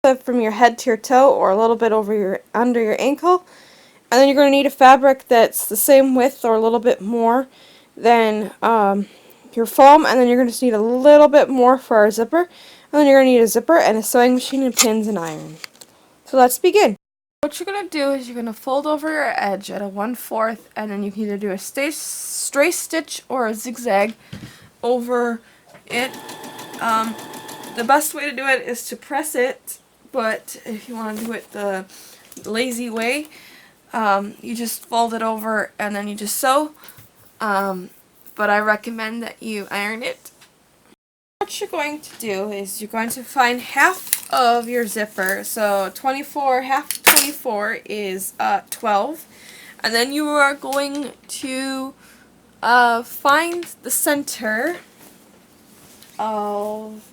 from your head to your toe or a little bit under your ankle. And then you're going to need a fabric that's the same width or a little bit more than your foam. And then you're going to need a little bit more for our zipper. And then you're going to need a zipper and a sewing machine and pins and iron. So let's begin. What you're going to do is you're going to fold over your edge at a 1/4, and then you can either do a straight stitch or a zigzag over it. The best way to do it is to press it, but if you want to do it the lazy way, you just fold it over and then you just sew, but I recommend that you iron it. What you're going to do is you're going to find half of your zipper, so 24, half of 24 is 12, and then you are going to find the center of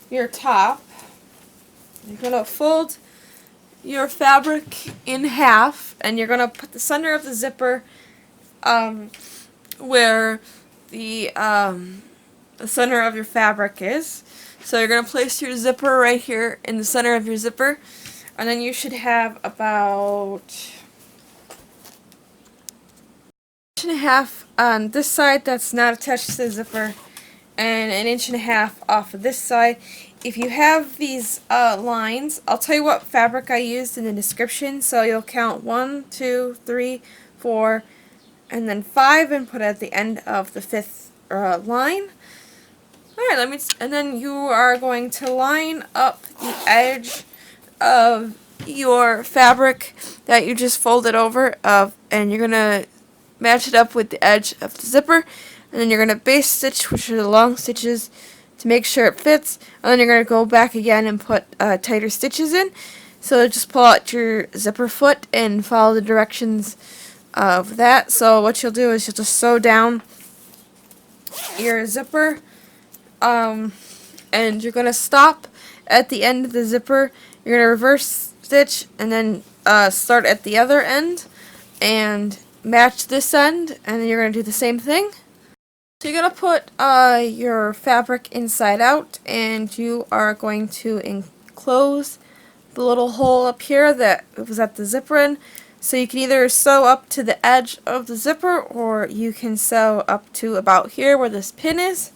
your top. You're going to fold your fabric in half, and you're going to put the center of the zipper where the center of your fabric is. So you're going to place your zipper right here in the center of your zipper, and then you should have about 1.5 on this side that's not attached to the zipper, and 1.5 off of this side. If you have these lines, I'll tell you what fabric I used in the description, so you'll count 1, 2, 3, 4, and then 5, and put it at the end of the 5th line. Alright, and then you are going to line up the edge of your fabric that you just folded over, and you're going to match it up with the edge of the zipper, and then you're going to base stitch, which are the long stitches, to make sure it fits, and then you're going to go back again and put tighter stitches in. So just pull out your zipper foot and follow the directions of that. So what you'll do is you'll just sew down your zipper, and you're going to stop at the end of the zipper. You're going to reverse stitch and then start at the other end and match this end, and then you're going to do the same thing. So you're going to put your fabric inside out, and you are going to enclose the little hole up here that was at the zipper end. So you can either sew up to the edge of the zipper, or you can sew up to about here where this pin is.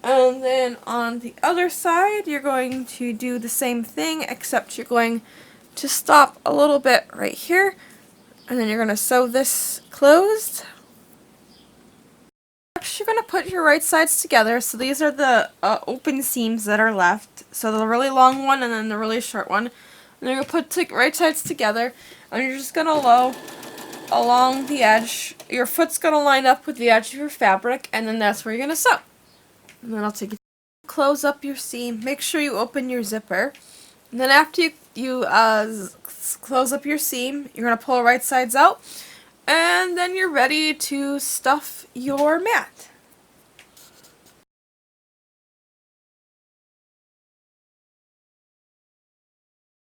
And then on the other side, you're going to do the same thing, except you're going to stop a little bit right here, and then you're going to sew this closed. Next, you're going to put your right sides together. So these are the open seams that are left. So the really long one and then the really short one. And you're going to put the right sides together, and you're just going to sew along the edge. Your foot's going to line up with the edge of your fabric, and then that's where you're going to sew. And then I'll take you to close up your seam. Make sure you open your zipper. And then after you close up your seam, you're going to pull right sides out. And then you're ready to stuff your mat.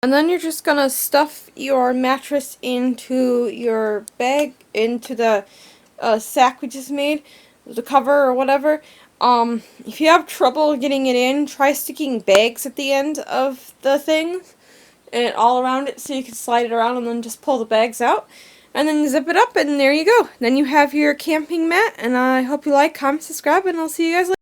And then you're just going to stuff your mattress into your bag, into the sack we just made, the cover or whatever. If you have trouble getting it in, try sticking bags at the end of the things and all around it so you can slide it around and then just pull the bags out. And then zip it up, and there you go. Then you have your camping mat, and I hope you like, comment, subscribe, and I'll see you guys later.